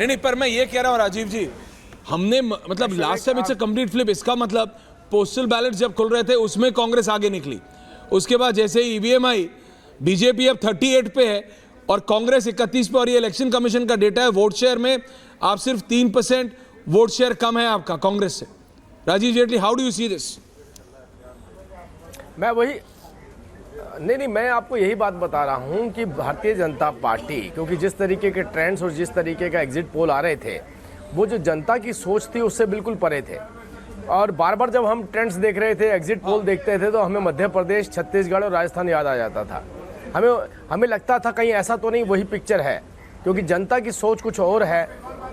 नहीं, पर मैं ये कह रहा हूँ राजीव जी, हमने मतलब last time it's a complete flip. इसका मतलब पोस्टल बैलेट जब खुल रहे थे उसमें कांग्रेस आगे निकली, उसके बाद जैसे ही ईवीएम आई, बीजेपी अब 38 पे है और कांग्रेस 31 पे, और ये इलेक्शन कमीशन का डेटा है, वोट शेयर में आप सिर्फ 3% वोट शेयर कम है आपका कांग्रेस से। Rajiv Jaitley, how do you see this? मैं वही नहीं, मैं आपको यही बात बता रहा हूं कि भारतीय जनता पार्टी, क्योंकि जिस तरीके के ट्रेंड्स और जिस तरीके का एग्जिट पोल आ रहे थे, वो जो जनता की सोच थी उससे बिल्कुल परे थे। और बार बार जब हम ट्रेंड्स देख रहे थे, एग्जिट पोल देखते थे, तो हमें मध्य प्रदेश, छत्तीसगढ़ और राजस्थान याद आ जाता था। हमें लगता था कहीं ऐसा तो नहीं वही पिक्चर है, क्योंकि जनता की सोच कुछ और है।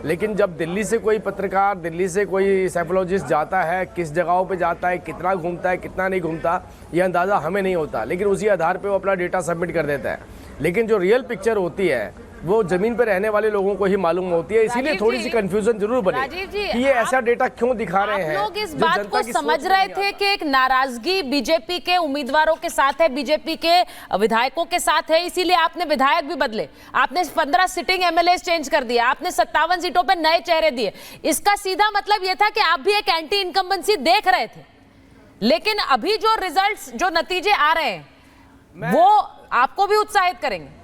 लेकिन जब दिल्ली से कोई पत्रकार, दिल्ली से कोई साइकोलॉजिस्ट जाता है, किस जगहों पे जाता है, कितना घूमता है, कितना नहीं घूमता, ये अंदाज़ा हमें नहीं होता, लेकिन उसी आधार पे वो अपना डेटा सबमिट कर देता है। लेकिन जो रियल पिक्चर होती है वो जमीन पर रहने वाले लोगों को ही मालूम होती है, इसीलिए थोड़ी सी कंफ्यूजन जरूर बनी कि ये ऐसा डेटा क्यों दिखा रहे हैं। लोग इस बात को समझ रहे थे कि एक नाराजगी बीजेपी के उम्मीदवारों के साथ है, बीजेपी के विधायकों के साथ है, इसीलिए आपने विधायक भी बदले, आपने 15 सिटिंग एमएलए चेंज कर दिया, आपने 57 सीटों पर नए चेहरे दिए। इसका सीधा मतलब यह था कि आप भी एक एंटी इनकम्बेंसी देख रहे थे। लेकिन अभी जो रिजल्ट्स, जो नतीजे आ रहे हैं वो आपको भी उत्साहित करेंगे।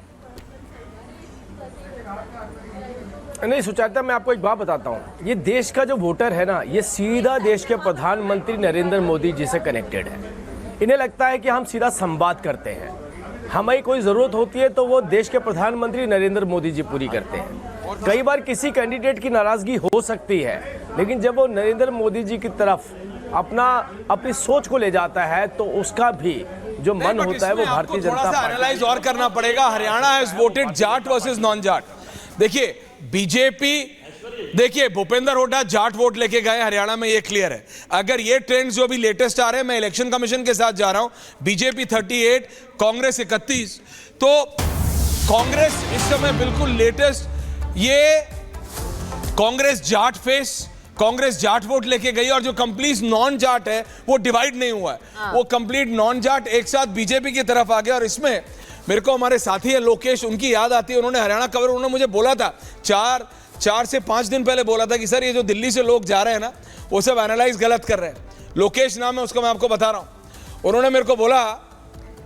नहीं सुचाता, मैं आपको एक बात बताता हूँ, ये देश का जो वोटर है ना, ये सीधा देश के प्रधानमंत्री नरेंद्र मोदी जी से कनेक्टेड है। इन्हें लगता है कि हम सीधा संवाद करते हैं, हमें कोई ज़रूरत होती है तो वो देश के प्रधानमंत्री नरेंद्र मोदी जी पूरी करते हैं। कई बार किसी कैंडिडेट की नाराज़गी हो सकती है, लेकिन जब वो नरेंद्र मोदी जी की तरफ अपनी सोच को ले जाता है तो उसका भी जो मन होता है वो भारतीय जनता पार्टी। एनालाइज और करना पड़ेगा। Haryana has voted Jat versus non Jat. देखिए बीजेपी, देखिए भूपेंद्र हुड्डा जाट वोट लेके गए हरियाणा में, ये क्लियर है। अगर ये ट्रेंड्स जो भी लेटेस्ट आ रहे हैं, मैं इलेक्शन कमीशन के साथ जा रहा हूं, बीजेपी 38, कांग्रेस 31, तो कांग्रेस इस समय बिल्कुल लेटेस्ट, ये कांग्रेस जाट फेस, कांग्रेस जाट वोट लेके गई, और जो कंप्लीट नॉन जाट है वो डिवाइड नहीं हुआ है, वो कंप्लीट नॉन जाट एक साथ बीजेपी की तरफ आ गया। और इसमें मेरे को हमारे साथी है लोकेश, उनकी याद आती है, उन्होंने हरियाणा कवर, उन्होंने मुझे बोला था 4 से 5 दिन पहले बोला था कि सर ये जो दिल्ली से लोग जा रहे हैं ना, वो सब एनालाइज गलत कर रहे हैं। लोकेश नाम है उसका, मैं आपको बता रहा हूं। उन्होंने मेरे को बोला,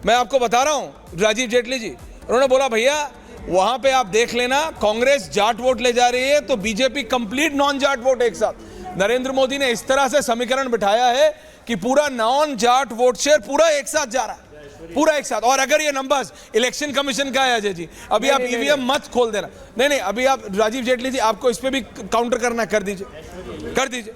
मैं आपको बता रहा हूं राजीव जेटली जी, उन्होंने बोला भैया वहां पे आप देख लेना, कांग्रेस जाट वोट ले जा रही है तो BJP complete non Jat vote एक साथ। नरेंद्र मोदी ने इस तरह से समीकरण बिठाया है कि पूरा नॉन जाट वोट शेयर पूरा एक साथ जा रहा है, पूरा एक साथ। और अगर ये नंबर्स इलेक्शन कमीशन का है अजय जी, अभी आप ईवीएम मत खोल देना, नहीं अभी आप राजीव जेटली जी आपको इस पे भी काउंटर करना, कर दीजिए,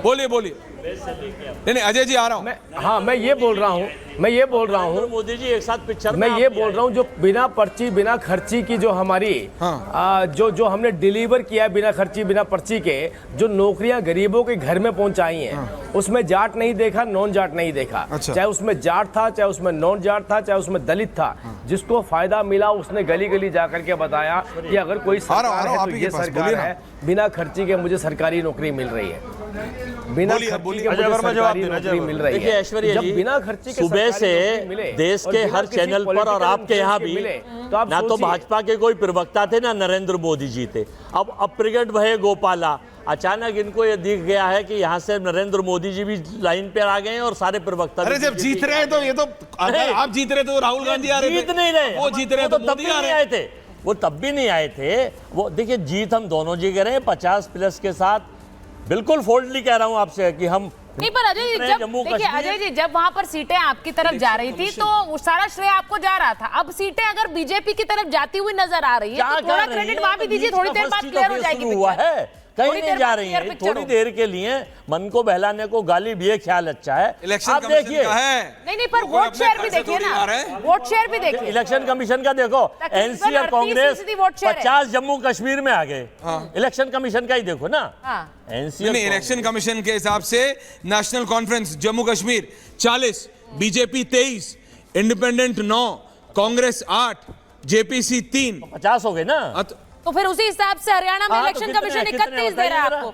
बोलिए। नहीं अजय जी आ रहा हूं। मैं ये बोल रहा हूं मोदी जी एक साथ पिक्चर, मैं ये बोल रहा हूं जो बिना पर्ची बिना खर्ची की जो हमारी जो हमने डिलीवर किया है बिना खर्ची बिना पर्ची के, जो नौकरियां गरीबों के घर में पहुंचाई हैं, उसमें जाट नहीं देखा, नॉन जाट नहीं देखा। अच्छा। चाहे उसमें जाट था, चाहे उसमें नॉन जाट था, चाहे उसमें दलित था, जिसको फायदा मिला उसने गली गली जा करके बताया कि अगर कोई सरकार है तो ये सरकार है, बिना खर्ची के मुझे सरकारी नौकरी मिल रही है, बिना खर्ची के मुझे सरकारी नौकरी मिल रही है। देखिए ऐश्वर्या जी, बिना खर्ची के सुबह से देश के हर चैनल पर और आपके यहाँ भी ना तो भाजपा के कोई प्रवक्ता थे ना नरेंद्र मोदी जी थे। अब अप्रगट भये गोपाला, अचानक इनको ये दिख गया है कि यहाँ से नरेंद्र मोदी जी भी लाइन पे आ गए हैं और सारे प्रवक्ता। अरे जब जीत रहे हैं तो ये तो, अगर आप जीत रहे तो राहुल गांधी आ रहे थे, जीत नहीं रहे, वो जीत रहे तो तब भी नहीं आए थे, वो तब भी नहीं आए थे। वो देखिए जीत हम दोनों जी कह रहे हैं 50+ के साथ, बिल्कुल फोल्ड नहीं कह रहा हूं आपसे कि हम नहीं। पर अजय जी जब देखिए अजय जी जब वहां पर सीटें आपकी तरफ जा रही थी तो सारा श्रेय आपको जा रहा था। अब सीटें अगर बीजेपी की तरफ जाती हुई नजर आ रही है तो थोड़ा क्रेडिट वहां भी दीजिए, थोड़ी देर बाद क्लियर हो जाएगी। हुआ है, कहीं नहीं जा रही है, थोड़ी देर के लिए मन को बहलाने को गाली भी है, ख्याल अच्छा है। इलेक्शन देखिए नहीं पर वोट शेयर भी देखिए ना, वोट शेयर भी देखिए, इलेक्शन कमीशन का देखो, एनसी और कांग्रेस 50 जम्मू कश्मीर में आ गए, इलेक्शन कमीशन का ही देखो ना। एनसी नहीं, इलेक्शन कमीशन के हिसाब से national conference Jammu Kashmir 40, BJP 23, independent 9, Congress 8, JPC 3, 50 हो गए ना। तो फिर उसी हिसाब से हरियाणा में इलेक्शन कमीशन 31 दे रहा है आपको।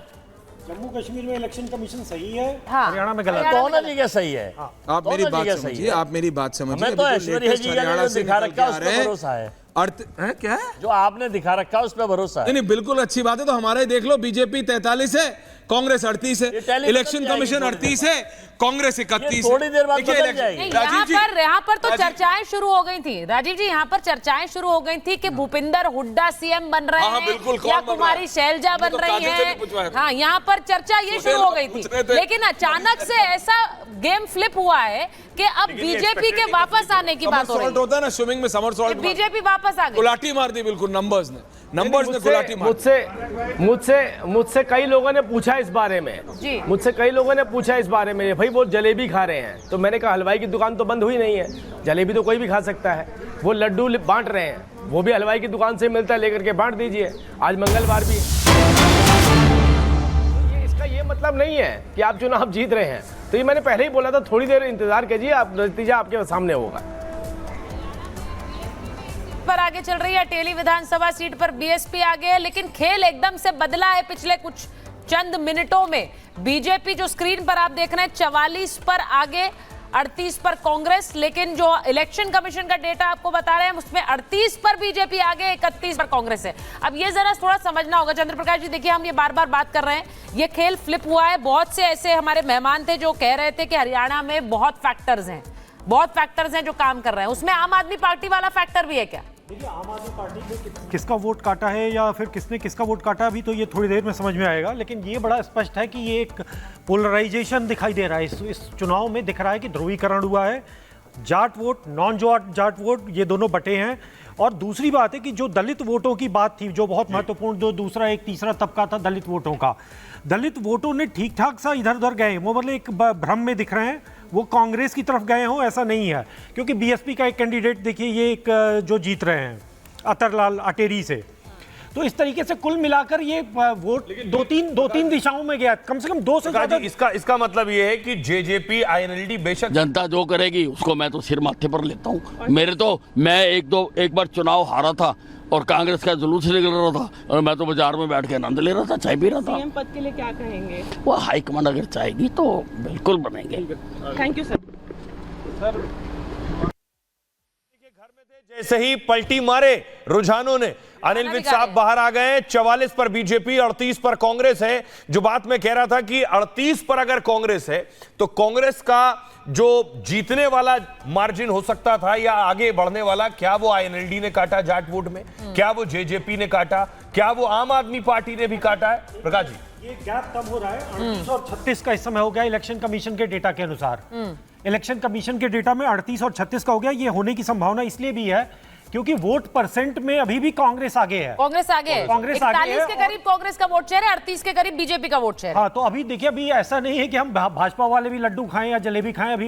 जम्मू कश्मीर में इलेक्शन कमीशन सही है, हरियाणा में गलत। दोनों जगह सही है। आप मेरी बात समझिए, आप मेरी बात समझिए। मैं तो ऐश्वर्या जी का दिखा रखा है, उसका भरोसा है। क्या है जो आपने दिखा रखा है उस पर भरोसा है। नहीं, बिल्कुल अच्छी बात है। तो हमारा ही देख लो, बीजेपी 43 है, कांग्रेस 38 है, टेलीविजन इलेक्शन में आएगी कमीशन थोड़ी 38 है, कांग्रेस 31 है। थोड़ी देर बाद देखिए, बदल इलेक्शन- जाएगी। नहीं, राजीव जी, यहाँ पर तो राजीव- चर्चाएं शुरू हो गई थी राजीव जी, यहाँ पर चर्चाएं शुरू हो गई थी कि भूपिंदर हुड्डा सीएम बन रहे हाँ, हैं बिल्कुल, कौन या बन रहा कुमारी है? शैलजा वो बन तो रही काजल से भी पूछवाया हैं। था। हाँ, यहाँ पर चर्चा ये शुरू हो गई थी, पूछ रहे थे। लेकिन अचानक से ऐसा गेम फ्लिप हुआ है कि अब बीजेपी के वापस आने की बात हो रही समर होता है ना स्विमिंग में, समर है। सॉल्ट बीजेपी वापस आ गई। गुलाटी मार दी, बिल्कुल नंबर्स ने गुलाटी मार दी। मुझसे कई लोगों ने पूछा इस बारे में जी। मुझसे कई लोगों ने पूछा इस बारे में, भाई वो जलेबी खा रहे हैं, तो मैंने कहा हलवाई की दुकान तो बंद हुई नहीं है, जलेबी तो कोई भी खा सकता है। वो लड्डू बांट रहे हैं, वो भी हलवाई की दुकान से मिलता है, लेकर के बांट दीजिए। आज मंगलवार भी है। इसका ये मतलब नहीं है कि आप चुनाव जीत रहे हैं। तो ये मैंने पहले ही बोला था, थोड़ी देर इंतजार कीजिए, आप नतीजा आपके सामने होगा। पर आगे चल रही है टेली विधानसभा सीट पर बीएसपी आगे है, लेकिन खेल एकदम से बदला है पिछले कुछ चंद मिनटों में। बीजेपी जो स्क्रीन पर आप देख रहे हैं 44 पर आगे, 38 पर कांग्रेस, लेकिन जो इलेक्शन कमीशन का डेटा आपको बता रहे हैं उसमें 38 पर बीजेपी आगे, 31 पर कांग्रेस है। अब ये जरा थोड़ा समझना होगा चंद्र प्रकाश जी। देखिए, हम ये बार बार बात कर रहे हैं, ये खेल फ्लिप हुआ है। बहुत से ऐसे हमारे मेहमान थे जो कह रहे थे कि हरियाणा में बहुत फैक्टर्स हैं जो काम कर रहे हैं, उसमें आम आदमी पार्टी वाला फैक्टर भी है क्या? देखिए, आम आदमी पार्टी ने किसका वोट काटा है या फिर किसने किसका वोट काटा, अभी तो ये थोड़ी देर में समझ में आएगा। लेकिन ये बड़ा स्पष्ट है कि ये एक पोलराइजेशन दिखाई दे रहा है इस चुनाव में। दिख रहा है कि ध्रुवीकरण हुआ है, Jat vote, non Jat vote, ये दोनों बटे हैं। और दूसरी बात है कि जो दलित वोटों की बात थी, जो बहुत महत्वपूर्ण, जो दूसरा एक तीसरा तबका था दलित वोटों का, दलित वोटों ने ठीक ठाक सा इधर उधर गए, वो मतलब एक भ्रम में दिख रहे हैं, वो कांग्रेस की तरफ गए हों ऐसा नहीं है। क्योंकि बीएसपी का एक कैंडिडेट देखिए, ये एक जो जीत रहे हैं अतरलाल अटेरी से, तो इस तरीके से कुल मिलाकर ये वोट दो तीन दिशाओं में गया, कम से कम 2 से ज्यादा। इसका मतलब ये है कि जेजेपी आईएनएलडी बेशक जनता जो करेगी उसको मैं तो सिर माथे पर लेता हूँ। मेरे तो मैं एक बार चुनाव हारा था और कांग्रेस का जुलूस निकल रहा था और मैं तो बाजार में बैठ के आनंद ले रहा था, चाय पी रहा था। सीएम पद के लिए क्या कहेंगे? वो हाईकमांड अगर चाहेगी तो बिल्कुल बनेंगे। Thank you sir. जैसे ही पलटी मारे रुझानों ने, अनिल विज साहब बाहर आ गए। 44 पर बीजेपी, 38 पर कांग्रेस है। जो बात मैं कह रहा था कि 38 पर अगर कांग्रेस है तो कांग्रेस का जो जीतने वाला मार्जिन हो सकता था या आगे बढ़ने वाला, क्या वो आईएनएलडी ने काटा जाट वोट में, क्या वो जेजेपी ने काटा, क्या वो आम आदमी पार्टी ने भी काटा है? प्रकाश जी, ये गैप कम हो रहा है। 38 और 36 का इस समय हो गया इलेक्शन कमीशन के डेटा के अनुसार। इलेक्शन कमीशन के डेटा में 38 और 36 का हो गया। ये होने की संभावना इसलिए भी है क्योंकि वोट परसेंट में अभी भी कांग्रेस आगे है। कांग्रेस आगे है, कांग्रेस आगे है 41 के करीब कांग्रेस का वोट शेयर है, 38 के करीब बीजेपी का वोट शेयर है। हाँ, तो अभी देखिए, अभी ऐसा नहीं है कि हम भाजपा वाले भी लड्डू खाएं या जलेबी खाएं। अभी